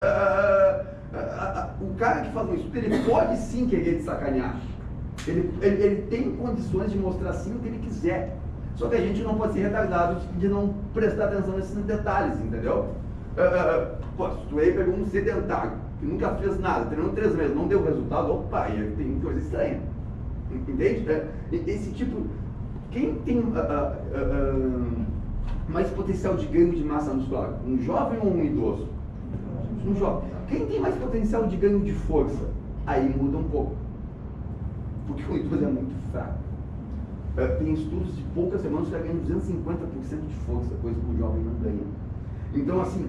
O cara que faz um estudo, ele pode sim querer te sacanear. Ele tem condições de mostrar sim o que ele quiser. Só que a gente não pode ser retardado de não prestar atenção nesses detalhes, entendeu? Pô, se tu aí pegou um sedentário, que nunca fez nada, treinou 3 meses, não deu resultado, opa, aí tem coisa estranha. Entende? Esse tipo... Quem tem mais potencial de ganho de massa muscular? Um jovem ou um idoso? Um jovem. Quem tem mais potencial de ganho de força? Aí muda um pouco. Porque o idoso é muito fraco. Tem estudos de poucas semanas que já ganham 250% de força, coisa que o jovem não ganha. Então, assim,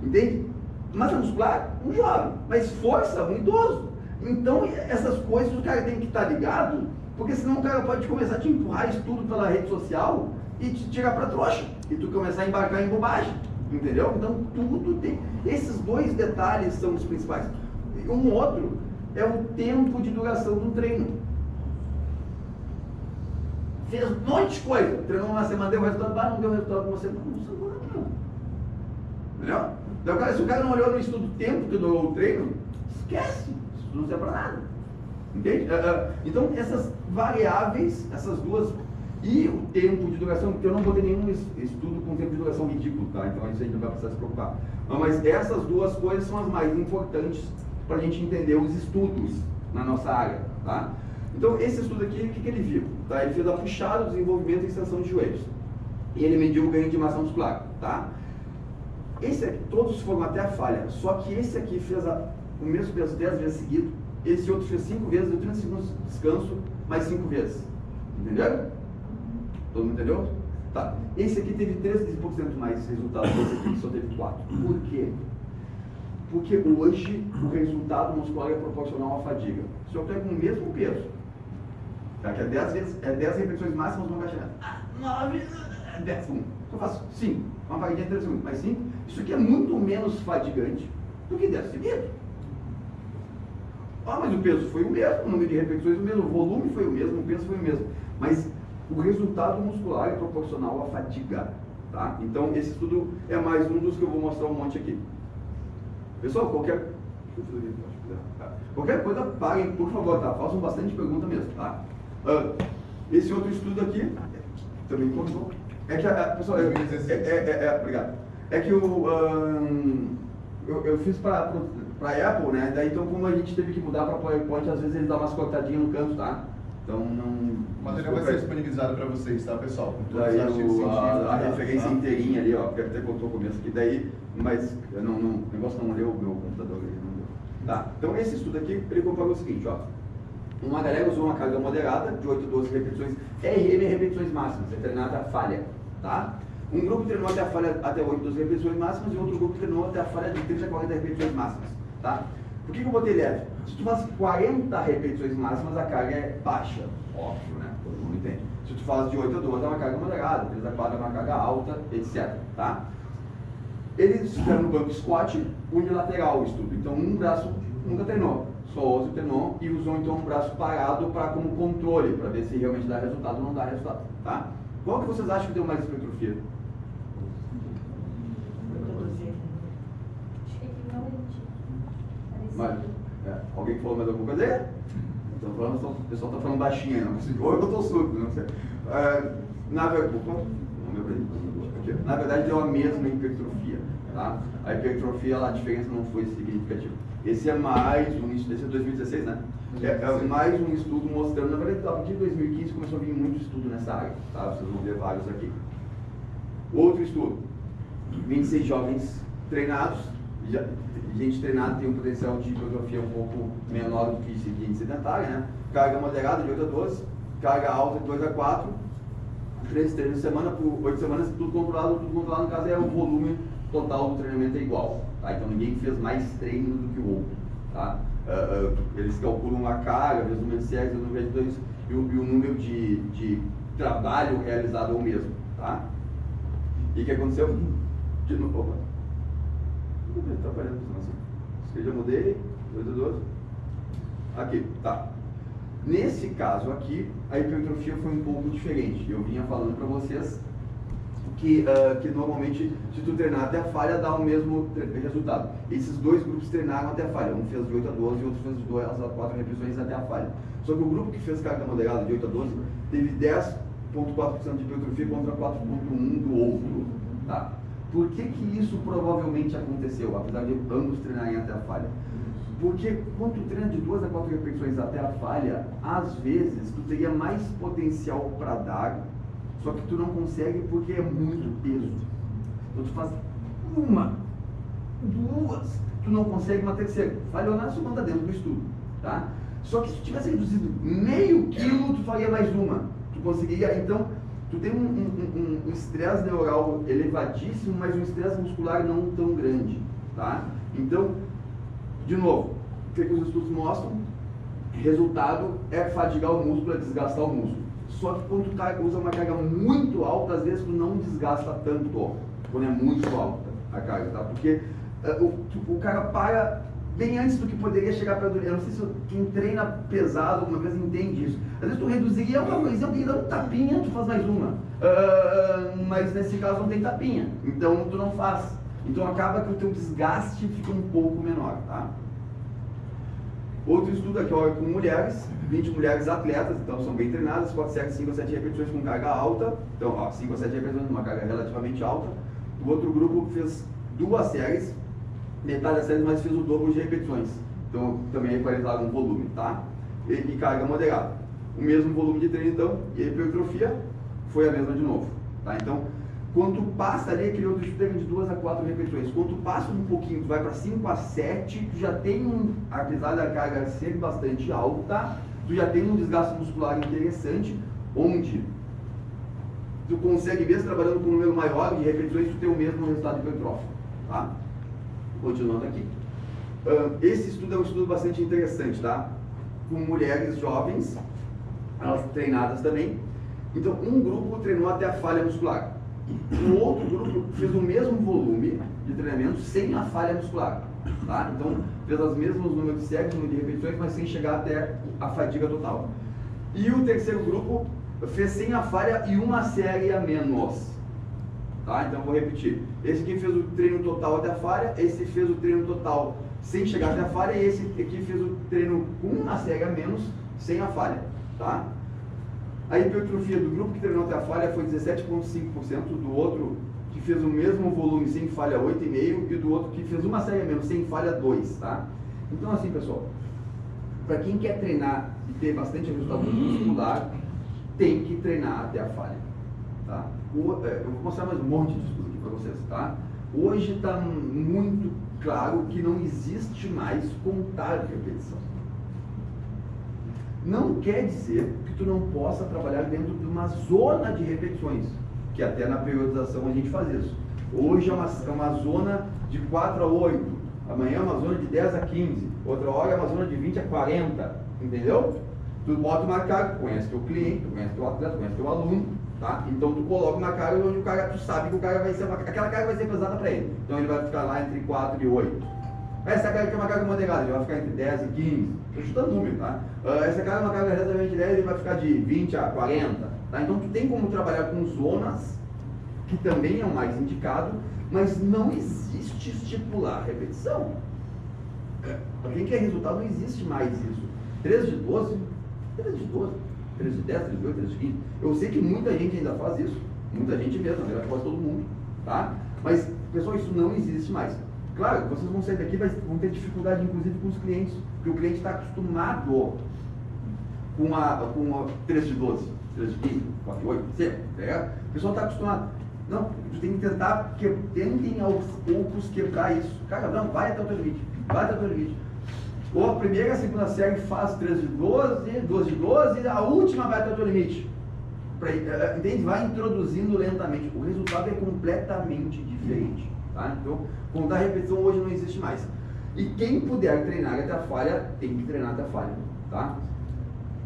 entende? Massa muscular, um jovem. Mas força, um idoso. Então, essas coisas o cara tem que estar ligado, porque senão o cara pode começar a te empurrar estudo pela rede social e te tirar pra trouxa. E tu começar a embarcar em bobagem. Entendeu? Então, tudo tem... Esses dois detalhes são os principais. Um outro é o tempo de duração do treino. Fez um monte de coisa. Treinou uma semana, deu resultado, não deu resultado uma semana. Não. Entendeu? Então, cara, se o cara não olhou no estudo o tempo que durou o treino, esquece. Isso não serve pra nada. Entende? Então, essas variáveis, essas duas... E o tempo de duração, porque eu não botei nenhum estudo com tempo de duração ridículo, tá? Então isso a gente não vai precisar se preocupar. Mas essas duas coisas são as mais importantes para a gente entender os estudos na nossa área, tá? Então esse estudo aqui, o que ele viu? Tá? Ele fez a puxada, desenvolvimento e extensão de joelhos. E ele mediu o ganho de massa muscular, tá? Esse aqui, todos foram até a falha, só que esse aqui fez o mesmo peso 10 vezes seguido, esse outro fez 5 vezes, deu 30 segundos de descanso, mais 5 vezes. Entenderam? Todo mundo entendeu? Tá. Esse aqui teve 13% mais resultado que esse aqui, que só teve 4. Por quê? Porque hoje o resultado muscular é proporcional à fadiga. Se eu pego o mesmo peso, tá? Que é 10 repetições máximas no agachamento. 9, 10, 1. Eu faço 5, uma vaguinha de 3 segundos, mais 5. Isso aqui é muito menos fadigante do que 10 seguidos. Mas o peso foi o mesmo, o número de repetições o mesmo, o volume foi o mesmo, o peso foi o mesmo. Mas o resultado muscular é proporcional à fadiga, tá? Então, esse estudo é mais um dos que eu vou mostrar um monte aqui. Pessoal, qualquer coisa, parem, por favor, tá? Façam bastante pergunta mesmo, tá? Esse outro estudo aqui, também contou, é que, pessoal, obrigado. É que eu fiz para Apple, né? Daí, então, como a gente teve que mudar para PowerPoint, às vezes ele dá umas cortadinhas no canto, tá? Então, não... O material vai ser disponibilizado para vocês, tá, pessoal? Com todos daí os artigos científicos, a referência inteirinha ali, ó, porque até contou o começo aqui, daí, mas o negócio não leu o meu computador ali, não deu. Tá, então esse estudo aqui, ele comparou o seguinte, ó. Uma galera usou uma carga moderada, de 8 a 12 repetições, RM repetições máximas, é treinada a falha, tá? Um grupo treinou até a falha até 8 a 12 repetições máximas e outro grupo treinou até a falha de 30 a 40 repetições máximas, tá? Por que eu botei leve? Se tu faz 40 repetições máximas, a carga é baixa, óbvio, né? Todo mundo entende. Se tu faz de 8 a 12, é uma carga moderada, 3 a 4 é uma carga alta, etc, tá? Eles fizeram no banco squat unilateral o estudo, então um braço nunca treinou, só o outro treinou e usou então um braço parado como controle, para ver se realmente dá resultado ou não dá resultado, tá? Qual que vocês acham que deu mais hipertrofia? Mas, alguém falou mais alguma coisa? O pessoal está falando baixinho, não consigo. Ou eu estou surdo, não sei. Na verdade, deu a mesma hipertrofia, tá? A hipertrofia, a diferença não foi significativa. Esse é mais um estudo, esse é 2016, né? É mais um estudo mostrando, na verdade, a partir de 2015 começou a vir muito estudo nessa área, tá? Vocês vão ver vários aqui. Outro estudo, 26 jovens treinados, gente treinada tem um potencial de hipertrofia um pouco menor do que gente sedentária, né? Carga moderada de 8 a 12, carga alta de 2 a 4, 3 treinos por semana, por 8 semanas, tudo controlado, no caso é o volume total do treinamento é igual, tá? Então ninguém fez mais treino do que o outro, tá? Eles calculam a carga, vezes o número de séries, o número de dois, e o número de trabalho realizado é o mesmo, tá? E o que aconteceu? De novo, opa. Está aparecendo assim. Eu já mudei, 8 a 12. Aqui, tá. Nesse caso aqui, a hipertrofia foi um pouco diferente. Eu vinha falando para vocês que normalmente, se tu treinar até a falha, dá o mesmo resultado. Esses dois grupos treinaram até a falha, um fez de 8 a 12 e outro fez de 2 a 4 repetições até a falha. Só que o grupo que fez carga moderada de 8 a 12 teve 10,4% de hipertrofia contra 4,1% do outro. Tá? Por que isso provavelmente aconteceu, apesar de ambos treinarem até a falha? Porque quando tu treina de 2 a 4 repetições até a falha, às vezes tu teria mais potencial para dar, só que tu não consegue porque é muito peso. Então tu faz uma, duas, tu não consegue uma terceira. Falhou na segunda dentro do estudo, tá? Só que se tu tivesse reduzido meio quilo, tu faria mais uma. Tu conseguiria, então, tu tem um estresse neural elevadíssimo, mas um estresse muscular não tão grande, tá? Então, de novo, o que os estudos mostram? Resultado é fadigar o músculo, é desgastar o músculo. Só que quando tu usa uma carga muito alta, às vezes tu não desgasta tanto, quando é muito alta a carga, tá? Porque o cara para bem antes do que poderia chegar para dormir. Eu não sei se quem treina pesado alguma vez entende isso. Às vezes tu reduziria uma coisinha, alguém dá um tapinha, tu faz mais uma. Mas nesse caso não tem tapinha, então tu não faz. Então acaba que o teu desgaste fica um pouco menor, tá? Outro estudo aqui, ó, com mulheres, 20 mulheres atletas, então são bem treinadas, 5 a 7 repetições com carga alta, então ó, 5 a 7 repetições com uma carga relativamente alta. O outro grupo fez 2 séries, metade das séries, mas fez o dobro de repetições, então também equalizaram o volume, tá? E carga moderada. O mesmo volume de treino, então, e a hipertrofia foi a mesma de novo, tá? Então, quando tu passa ali, aquele outro estudo de 2 a 4 repetições, quando tu passa um pouquinho, tu vai para 5 a 7, tu já tem apesar da carga ser bastante alta, tu já tem um desgaste muscular interessante, onde tu consegue, mesmo trabalhando com um número maior de repetições, tu tem o mesmo resultado hipertrófico, tá? Continuando aqui. Esse estudo é um estudo bastante interessante, tá? Com mulheres jovens, elas treinadas também. Então, um grupo treinou até a falha muscular. O outro grupo fez o mesmo volume de treinamento sem a falha muscular, tá? Então, fez os mesmos números de séries, número de repetições, mas sem chegar até a fadiga total. E o terceiro grupo fez sem a falha e uma série a menos, tá? Então, vou repetir. Esse aqui fez o treino total até a falha, esse fez o treino total sem chegar até a falha, e esse aqui fez o treino com uma série a menos, sem a falha, tá? A hipertrofia do grupo que treinou até a falha foi 17,5%, do outro que fez o mesmo volume sem falha 8,5% e do outro que fez uma série a menos sem falha 2%, tá? Então assim, pessoal, para quem quer treinar e ter bastante resultado muscular, tem que treinar até a falha, tá? Eu vou mostrar mais um monte de estudo aqui para vocês, tá? Hoje está muito claro que não existe mais contar repetição. Não quer dizer que tu não possa trabalhar dentro de uma zona de repetições, que até na periodização a gente faz isso. Hoje é uma zona de 4 a 8, amanhã é uma zona de 10 a 15, outra hora é uma zona de 20 a 40, entendeu? Tu bota uma carga, tu conhece teu cliente, tu conhece teu atleta, tu conhece teu aluno, tá? Então tu coloca uma carga onde o cara, tu sabe que o cara vai ser, aquela carga vai ser pesada para ele, então ele vai ficar lá entre 4 e 8. Essa carga aqui é uma carga moderada, ele vai ficar entre 10 e 15. Estou chutando número, tá? Essa carga é uma carga relativamente leve, ele vai ficar de 20 a 40. Tá? Então, tu tem como trabalhar com zonas, que também é o mais indicado, mas não existe estipular repetição. Para quem quer resultado, não existe mais isso. 3 de 12, 3 de 12, 3 de 10, 3 de 8, 3 de 15. Eu sei que muita gente ainda faz isso, muita gente mesmo, na verdade, quase todo mundo, tá? Mas, pessoal, isso não existe mais. Claro, vocês vão sair daqui, vão ter dificuldade, inclusive, com os clientes, porque o cliente está acostumado com a 3 de 12, 3 de 15, 4 de 8, sempre, tá? O pessoal está acostumado. Não, tu tem que tentar, tentem aos poucos quebrar isso. Cara, não, vai até o teu limite, vai até o teu limite. Ou a primeira e a segunda série faz 3 de 12, 12 de 12, a última vai até o teu limite. Entende? Vai introduzindo lentamente. O resultado é completamente diferente. Tá? Então, contar repetição hoje não existe mais. E quem puder treinar até a falha, tem que treinar até a falha. Tá?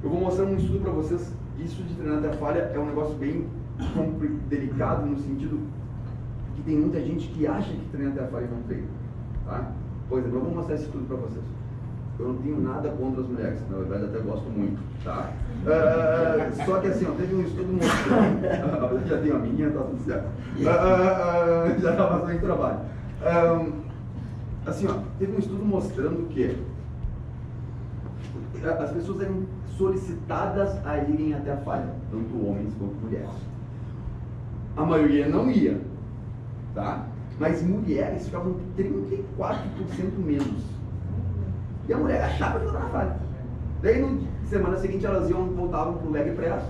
Eu vou mostrar um estudo para vocês. Isso de treinar até a falha é um negócio bem delicado, no sentido que tem muita gente que acha que treina até a falha e não treina. Tá? Por exemplo, eu vou mostrar esse estudo para vocês. eu não tenho nada contra as mulheres, na verdade até gosto muito, tá? Só que assim, ó, teve um estudo mostrando, eu já tenho a minha, tá tudo certo, já está bastante trabalho. Assim, ó, teve um estudo mostrando que as pessoas eram solicitadas a irem até a falha, tanto homens quanto mulheres. A maioria não ia, tá? Mas mulheres ficavam 34% menos. E a mulher achava que estava na falha. Daí, na semana seguinte, elas voltavam pro leg press.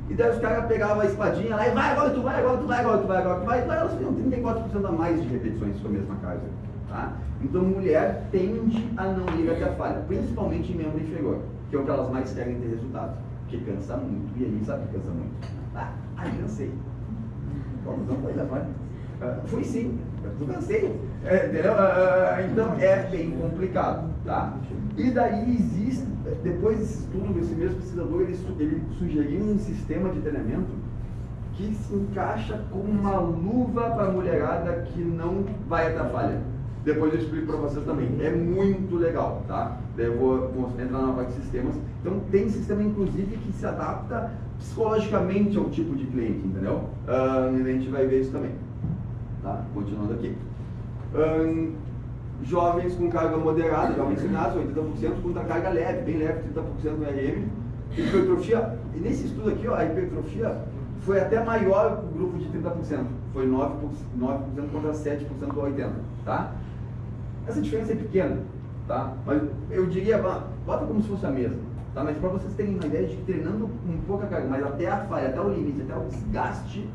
E daí os caras pegavam a espadinha lá e vai, agora tu vai, agora tu vai, agora tu vai, agora tu vai. Então elas faziam 34% a mais de repetições com a mesma carga, tá? Então, mulher tende a não ir até a falha, principalmente em membro inferior, que é o que elas mais querem ter resultado. Porque cansa muito, e a gente sabe que cansa muito. Cansei. Não foi da falha. Fui sim, eu cansei. Entendeu? Então é bem complicado, tá? E daí existe, depois desse estudo, esse mesmo pesquisador, ele sugeriu um sistema de treinamento que se encaixa como uma luva para a mulherada que não vai até a falha. Depois eu explico para vocês também. É muito legal, tá? Daí eu vou entrar na parte de sistemas. Então tem sistema, inclusive, que se adapta psicologicamente ao tipo de cliente, entendeu? A gente vai ver isso também. Tá? Continuando aqui. Jovens com carga moderada, jovens ensinados, 80%, com carga leve, bem leve, 30% no RM. Hipertrofia, e nesse estudo aqui, ó, a hipertrofia foi até maior que o grupo de 30%. Foi 9% contra 7% do 80%. Tá? Essa diferença é pequena, tá? Mas eu diria, bota como se fosse a mesma. Tá? Mas para vocês terem uma ideia de que treinando com pouca carga, mas até a falha, até o limite, até o desgaste,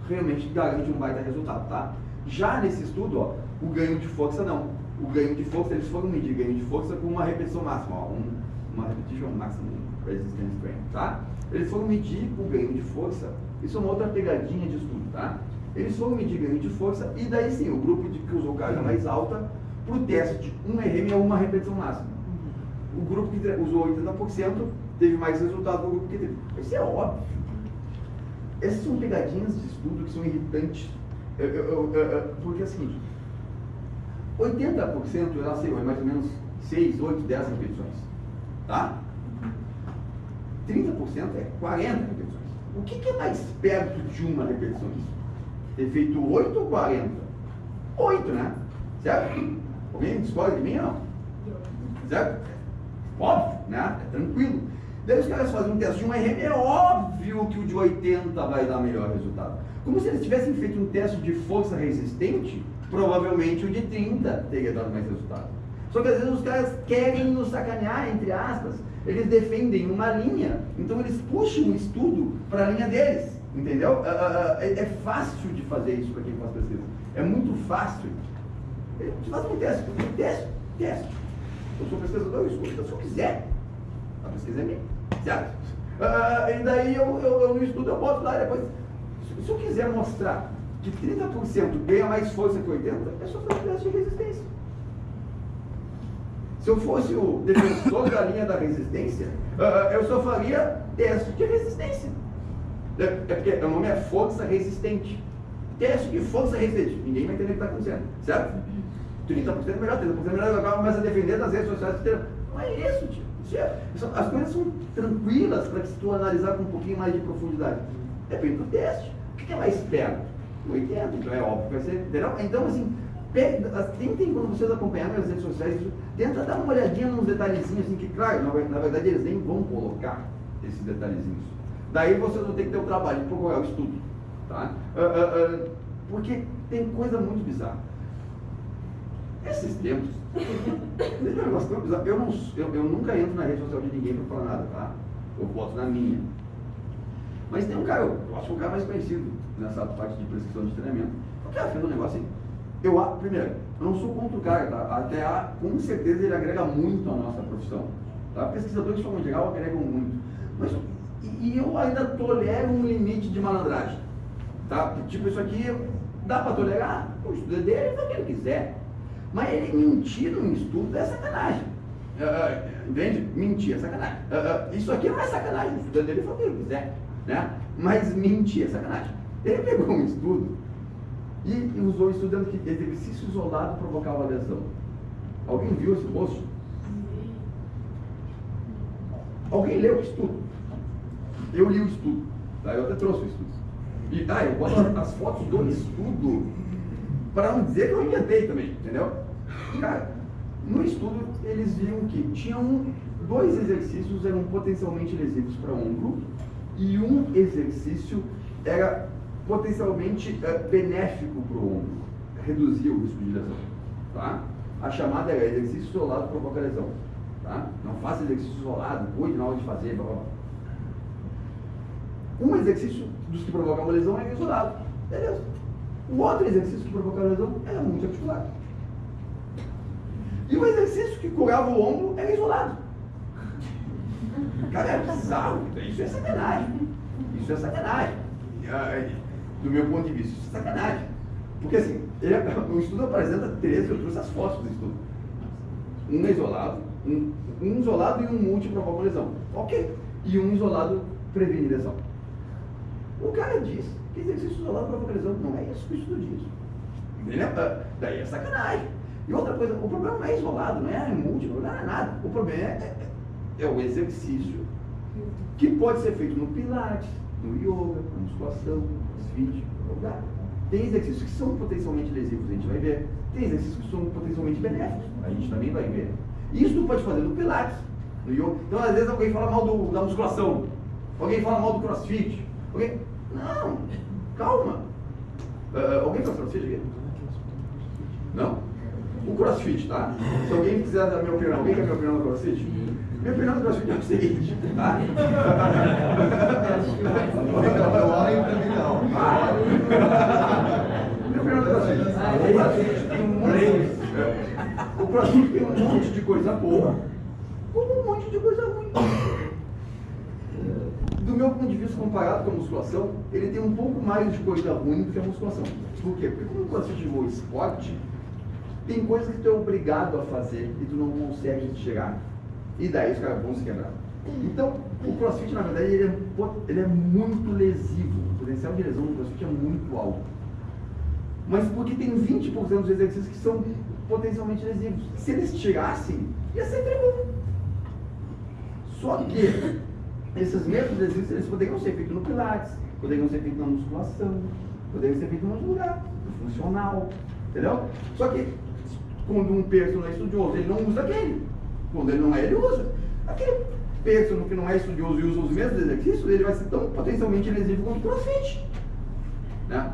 realmente garante um baita resultado, tá? Já nesse estudo, ó, o ganho de força não. O ganho de força, eles foram medir ganho de força com uma repetição máxima, ó, uma repetition maximum resistance training, tá? Eles foram medir o ganho de força, isso é uma outra pegadinha de estudo, tá? Eles foram medir ganho de força e daí sim, o grupo que usou carga mais alta, pro teste de 1 RM é uma repetição máxima. O grupo que usou 80% teve mais resultado do grupo que teve. Isso é óbvio. Essas são pegadinhas de estudo que são irritantes. Porque é o seguinte, 80% ela sei, é mais ou menos 6, 8, 10 repetições. Tá? 30% é 40 repetições. O que é mais perto de uma repetição? Ter feito 8 ou 40? 8, né? Certo? Alguém discorda de mim ou não? Certo? Óbvio, né? É tranquilo. Daí os caras fazem um teste de 1 RM, é óbvio que o de 80 vai dar melhor resultado. Como se eles tivessem feito um teste de força resistente, provavelmente o de 30 teria dado mais resultado. Só que às vezes os caras querem nos sacanear, entre aspas. Eles defendem uma linha, então eles puxam o estudo para a linha deles, entendeu? É fácil de fazer isso para quem faz pesquisa. É muito fácil. Eles fazem um teste. Eu sou pesquisador, eu escuto se eu quiser. A pesquisa é minha, certo? E daí eu no estudo eu boto lá e depois, se eu quiser mostrar que 30% ganha mais força que 80%, é só fazer teste de resistência. Se eu fosse o defensor da linha da resistência, eu só faria teste de resistência. É porque o nome é força resistente. Teste de força resistente. Ninguém vai entender o que está acontecendo, certo? 30% melhor, 30% melhor, agora começa a defender nas redes sociais. Não é isso, tio. As coisas são tranquilas para que se tu analisar com um pouquinho mais de profundidade. Depende do teste. O que é mais perto? 80, então é óbvio que vai ser, entendeu? Então, assim, tentem, quando vocês acompanharem as redes sociais, tenta dar uma olhadinha nos detalhezinhos, assim, que, claro, na verdade eles nem vão colocar esses detalhezinhos. Daí vocês vão ter que ter o trabalho de procurar o estudo, tá? Porque tem coisa muito bizarra. Esses tempos, tem um negócio tão bizarro. Eu nunca entro na rede social de ninguém para falar nada, tá? Eu boto na minha. Mas tem um cara, eu acho que o cara mais conhecido nessa parte de prescrição de treinamento. O cara fez um negócio assim. Primeiro, eu não sou contra o cara, tá? Até com certeza ele agrega muito à nossa profissão. Tá? Pesquisadores de forma geral agregam muito. Mas eu ainda tolero um limite de malandragem. Tá? Tipo, isso aqui dá para tolerar? O estudo é dele, faz o que ele quiser. Mas ele mentir num estudo é sacanagem. Entende? Mentir é sacanagem. Isso aqui não é sacanagem, o estudo é dele, faz o que ele quiser. Né? Mas mentir é sacanagem. Ele pegou um estudo e usou estudando que exercício isolado provocava lesão. Alguém viu esse post? Alguém leu o estudo? Eu li o estudo, tá? Eu até trouxe o estudo. E eu boto as fotos do estudo para não dizer que eu inventei também, entendeu? Cara, no estudo eles viram que tinham 2 exercícios eram potencialmente lesivos para o ombro e um exercício era potencialmente benéfico para o ombro, reduzia o risco de lesão, tá? A chamada era exercício isolado provoca lesão, tá? Não faça exercício isolado, cuide na hora de fazer, blá blá blá. Um exercício dos que provocam uma lesão era isolado, beleza. O outro exercício que provocava a lesão era multiarticular. E o exercício que curava o ombro era isolado. Cara, é bizarro, isso é sacanagem. Isso é sacanagem. Do meu ponto de vista, isso é sacanagem. Porque assim, o estudo apresenta 13, eu trouxe as fotos do estudo. Um isolado, um isolado e um multi provoca lesão. Ok. E um isolado previne lesão. O cara diz que exercício isolado provoca lesão. Não é isso que o estudo diz. Daí é sacanagem. E outra coisa, o problema não é isolado, não é múltiplo, não é nada. O problema é o exercício que pode ser feito no pilates, no yoga, na musculação, no crossfit, no lugar. Tem exercícios que são potencialmente lesivos, a gente vai ver. Tem exercícios que são potencialmente benéficos, a gente também vai ver. Isso tu pode fazer no pilates, no yoga. Então, às vezes, alguém fala mal da musculação, alguém fala mal do crossfit. Não, calma. Alguém faz crossfit aqui? Não? O crossfit, tá? Se alguém quiser dar minha opinião, alguém quer minha opinião no crossfit? Minha opinião no crossfit é o seguinte, tá? Minha opinião no crossfit. O crossfit tem um monte de coisa boa, como um monte de coisa ruim. Do meu ponto de vista, comparado com a musculação, ele tem um pouco mais de coisa ruim do que a musculação. Por quê? Porque como o crossfit é um esporte, tem coisas que tu é obrigado a fazer e tu não consegue chegar. E daí os caras vão se quebrar. Então, o crossfit, na verdade, ele é muito lesivo. O potencial de lesão do crossfit é muito alto. Mas porque tem 20% dos exercícios que são potencialmente lesivos. Se eles tirassem, ia ser bom. Só que esses mesmos exercícios, eles poderiam ser feitos no pilates, poderiam ser feitos na musculação, poderiam ser feitos em outro lugar, no funcional, entendeu? Só que quando um personal é estudioso, ele não usa aquele. Quando ele não é, ele usa. Aquele personal que não é estudioso e usa os mesmos exercícios, ele vai ser tão potencialmente lesivo quanto o crossfit, né?